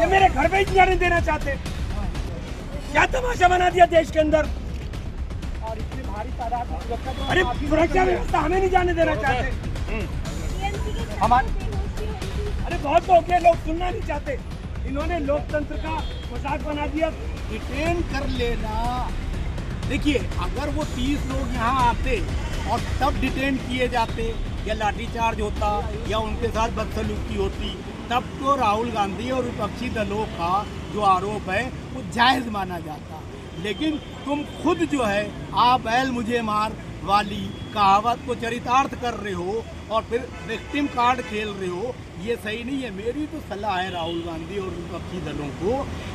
ये मेरे घर पे ही जाने देना चाहते, क्या तमाशा बना दिया देश के अंदर। और इतनी भारी तादाद में सुरक्षा तो अरे सुरक्षा व्यवस्था हमें नहीं जाने देना चाहते। हमारे अरे बहुत लोग के लोग सुनना नहीं चाहते, इन्होंने लोकतंत्र का मजाक बना दिया। डिटेन कर लेना, देखिए अगर वो 30 लोग यहाँ आते और तब डिटेन किए जाते या लाठीचार्ज होता या उनके साथ बदसलूकी होती, तब तो राहुल गांधी और विपक्षी दलों का जो आरोप है वो जायज़ माना जाता। लेकिन तुम खुद जो है आ बैल मुझे मार वाली कहावत को चरितार्थ कर रहे हो और फिर विक्टिम कार्ड खेल रहे हो, ये सही नहीं है। मेरी तो सलाह है राहुल गांधी और विपक्षी दलों को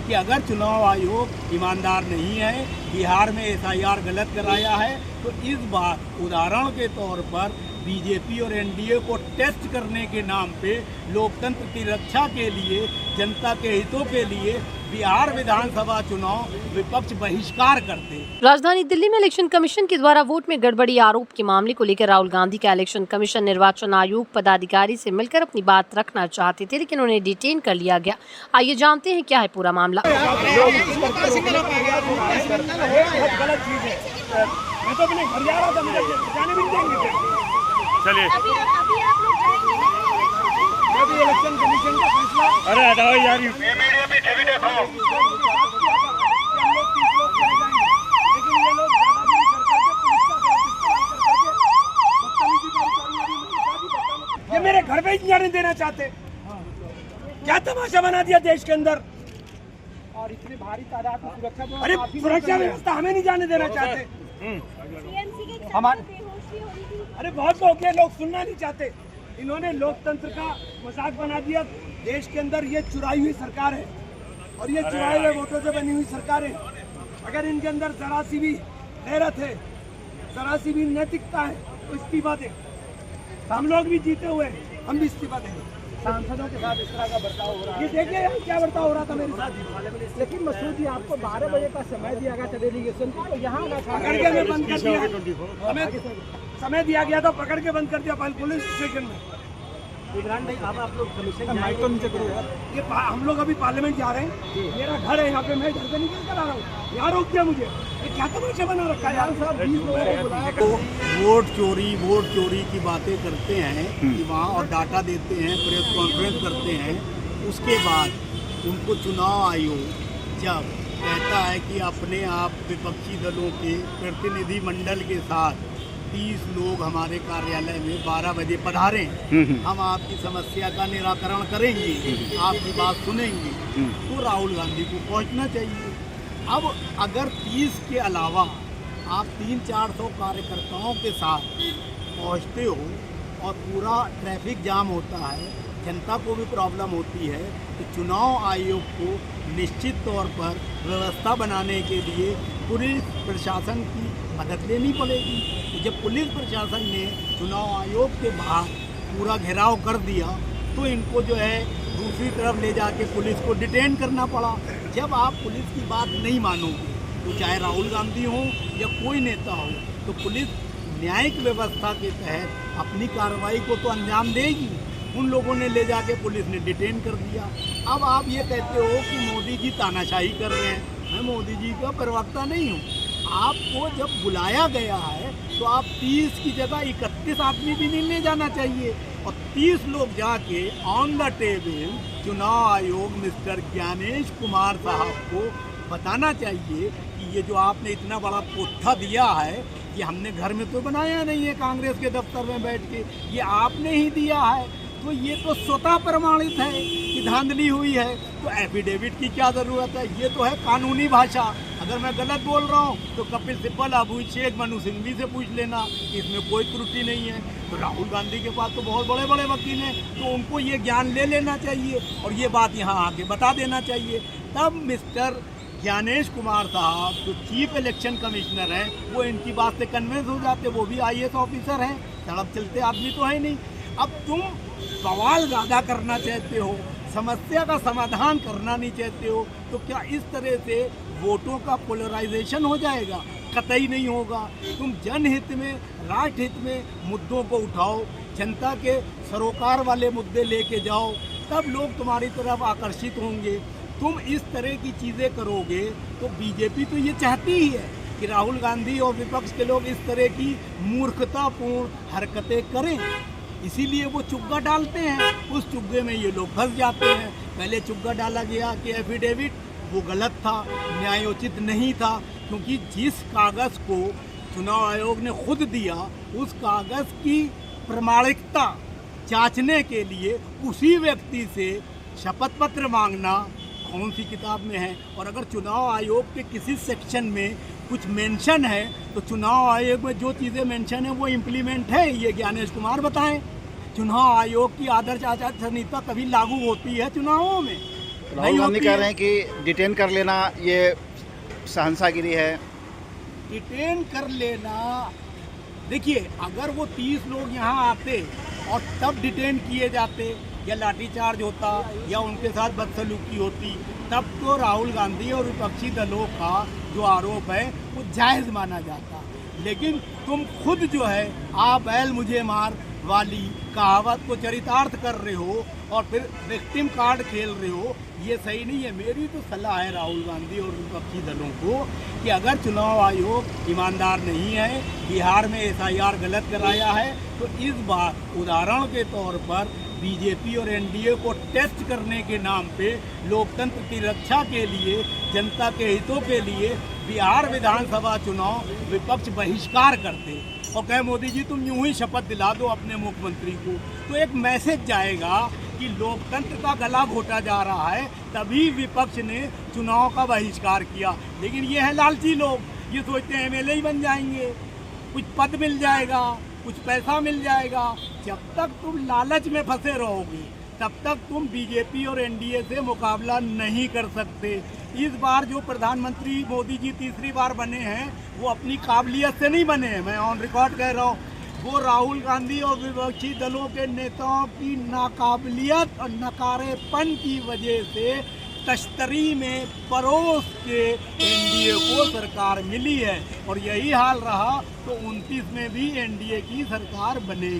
कि अगर चुनाव आयोग ईमानदार नहीं है, बिहार में SIR गलत कराया है, तो इस बार उदाहरण के तौर पर बीजेपी और एनडीए को टेस्ट करने के नाम पे लोकतंत्र की रक्षा के लिए, जनता के हितों के लिए बिहार विधानसभा चुनाव विपक्ष बहिष्कार करते। राजधानी दिल्ली में इलेक्शन कमीशन के द्वारा वोट में गड़बड़ी आरोप के मामले को लेकर राहुल गांधी का इलेक्शन कमीशन निर्वाचन आयोग पदाधिकारी से मिलकर अपनी बात रखना चाहते थे, लेकिन उन्हें डिटेन कर लिया गया। आइए जानते हैं क्या है पूरा मामला। गलत चीज है, मैं तो अपने घर जा रहा था, मुझे जाने भी नहीं देंगे। चलिए अभी इलेक्शन कमीशन का फैसला। अरे हटाओ यार, ये मेरे घर पे ही जाने देना चाहते, क्या तमाशा बना दिया देश के अंदर। और इतनी भारी तादाद में सुरक्षा तो अरे सुरक्षा व्यवस्था हमें नहीं जाने देना चाहते। हमारे अरे बहुत लोग के लोग सुनना नहीं चाहते, इन्होंने लोकतंत्र का मजाक बना दिया। देश के अंदर ये चुराई हुई सरकार है और ये चुराए हुए वोटों से बनी हुई सरकार है। अगर इनके अंदर जरा सी भी गैरत है, जरा सी भी नैतिकता है, तो इस्तीफा दें। हम लोग भी जीते हुए, हम भी इस्तीफा देंगे। सांसदों के साथ इस तरह का बर्ताव हो रहा ये है। देखिए यार क्या बर्ताव हो रहा था मेरे साथ। लेकिन मसूद जी, आपको 12 बजे का समय दिया गया था डेलीगेशन को, तो यहाँ पकड़ के मैं बंद कर दिया, समय दिया गया था, पकड़ के बंद कर दिया पुलिस स्टेशन में। इमरान भाई, अब आप लोग कमीशन माइक तो नीचे करो यार। ये हम लोग अभी पार्लियामेंट जा रहे हैं, मेरा घर है यहाँ पे, मैं घर से निकल कर आ रहा हूँ, यहाँ रोक दिया मुझे। ये क्या तमाशा बना रखा है यार साहब, 20 लोगों को बुलाया। तो वोट चोरी की बातें करते हैं कि वहाँ और डाटा देते हैं, प्रेस कॉन्फ्रेंस करते हैं, उसके बाद उनको चुनाव आयोग जब कहता है कि अपने आप विपक्षी दलों के प्रतिनिधि मंडल के साथ 30 लोग हमारे कार्यालय में 12 बजे पधारें, हम आपकी समस्या का निराकरण करेंगे, आपकी बात सुनेंगे, तो राहुल गांधी को पहुंचना चाहिए। अब अगर 30 के अलावा आप 300-400 कार्यकर्ताओं के साथ पहुंचते हो और पूरा ट्रैफिक जाम होता है, जनता को भी प्रॉब्लम होती है, तो चुनाव आयोग को निश्चित तौर पर व्यवस्था बनाने के लिए पुलिस प्रशासन की मदद लेनी पड़ेगी। तो जब पुलिस प्रशासन ने चुनाव आयोग के बाहर पूरा घेराव कर दिया, तो इनको जो है दूसरी तरफ ले जाके पुलिस को डिटेन करना पड़ा। जब आप पुलिस की बात नहीं मानोगे, तो चाहे राहुल गांधी हो या कोई नेता हो, तो पुलिस न्यायिक व्यवस्था के तहत अपनी कार्रवाई को तो अंजाम देगी। उन लोगों ने ले जाके पुलिस ने डिटेन कर दिया। अब आप ये कहते हो कि मोदी जी तानाशाही कर रहे हैं, मैं मोदी जी का प्रवक्ता नहीं हूँ। आपको जब बुलाया गया है तो आप 30 की जगह 31 आदमी भी नहीं ले जाना चाहिए, और 30 लोग जाके ऑन द टेबल चुनाव आयोग मिस्टर ज्ञानेश कुमार साहब को बताना चाहिए कि ये जो आपने इतना बड़ा पोथा दिया है, ये हमने घर में तो बनाया नहीं है कांग्रेस के दफ्तर में बैठ के, ये आपने ही दिया है। तो ये तो स्वतः प्रमाणित है कि धांधली हुई है, तो एफिडेविट की क्या ज़रूरत है? ये तो है कानूनी भाषा। अगर मैं गलत बोल रहा हूँ तो कपिल सिब्बल, अभिषेक मनु सिंघवी से पूछ लेना कि इसमें कोई त्रुटि नहीं है। तो राहुल गांधी के पास तो बहुत बड़े बड़े वकील हैं, तो उनको ये ज्ञान ले लेना चाहिए और ये बात यहाँ आके बता देना चाहिए। तब मिस्टर ज्ञानेश कुमार साहब जो चीफ इलेक्शन कमिश्नर हैं, वो इनकी बात से कन्विंस हो जाते। वो भी IAS ऑफिसर हैं, सड़क चलते आदमी तो है नहीं। अब तुम सवाल ज़्यादा करना चाहते हो, समस्या का समाधान करना नहीं चाहते हो, तो क्या इस तरह से वोटों का पोलराइजेशन हो जाएगा? कतई नहीं होगा। तुम जनहित में, राष्ट्रहित में मुद्दों को उठाओ, जनता के सरोकार वाले मुद्दे लेके जाओ, तब लोग तुम्हारी तरफ आकर्षित होंगे। तुम इस तरह की चीज़ें करोगे तो बीजेपी तो ये चाहती ही है कि राहुल गांधी और विपक्ष के लोग इस तरह की मूर्खतापूर्ण हरकतें करें, इसीलिए वो चुग्गा डालते हैं। उस चुग्गे में ये लोग फंस जाते हैं। पहले चुग्गा डाला गया कि एफिडेविट वो गलत था, न्यायोचित नहीं था, क्योंकि जिस कागज़ को चुनाव आयोग ने खुद दिया उस कागज़ की प्रामाणिकता जांचने के लिए उसी व्यक्ति से शपथ पत्र मांगना कौन सी किताब में है। और अगर चुनाव आयोग के किसी सेक्शन में कुछ मेंशन है तो चुनाव आयोग में जो चीज़ें मेंशन है वो इम्प्लीमेंट है, ये ज्ञानेश कुमार बताएं। चुनाव आयोग की आदर्श आचार संहिता कभी लागू होती है चुनावों में? राहुल गांधी कह रहे हैं कि डिटेन कर लेना ये शहंशाहगिरी है। डिटेन कर लेना, देखिए अगर वो 30 लोग यहाँ आते और तब डिटेन किए जाते या लाठीचार्ज होता या उनके साथ बदसलूकी होती, तब तो राहुल गांधी और विपक्षी दलों का जो आरोप है वो जायज़ माना जाता। लेकिन तुम खुद जो है आ बैल मुझे मार वाली कहावत को चरितार्थ कर रहे हो और फिर विक्टिम कार्ड खेल रहे हो, ये सही नहीं है। मेरी तो सलाह है राहुल गांधी और विपक्षी दलों को कि अगर चुनाव आयोग ईमानदार नहीं है, बिहार में SIR गलत कराया है, तो इस बार उदाहरण के तौर पर बीजेपी और एनडीए को टेस्ट करने के नाम पे लोकतंत्र की रक्षा के लिए, जनता के हितों के लिए बिहार विधानसभा चुनाव विपक्ष बहिष्कार करते और कहे मोदी जी तुम यूं ही शपथ दिला दो अपने मुख्यमंत्री को, तो एक मैसेज जाएगा कि लोकतंत्र का गला घोटा जा रहा है। तभी विपक्ष ने चुनाव का बहिष्कार किया। लेकिन ये है लालची लोग, ये सोचते हैं MLA ही बन जाएंगे, कुछ पद मिल जाएगा, कुछ पैसा मिल जाएगा। जब तक तुम लालच में फंसे रहोगे तब तक तुम बीजेपी और एनडीए से मुकाबला नहीं कर सकते। इस बार जो प्रधानमंत्री मोदी जी तीसरी बार बने हैं वो अपनी काबिलियत से नहीं बने हैं, मैं ऑन रिकॉर्ड कह रहा हूँ, वो राहुल गांधी और विपक्षी दलों के नेताओं की नाकाबिलियत और नकारेपन की वजह से तश्तरी में परोस के एनडीए को सरकार मिली है। और यही हाल रहा तो 29 में भी एनडीए की सरकार बनेगी।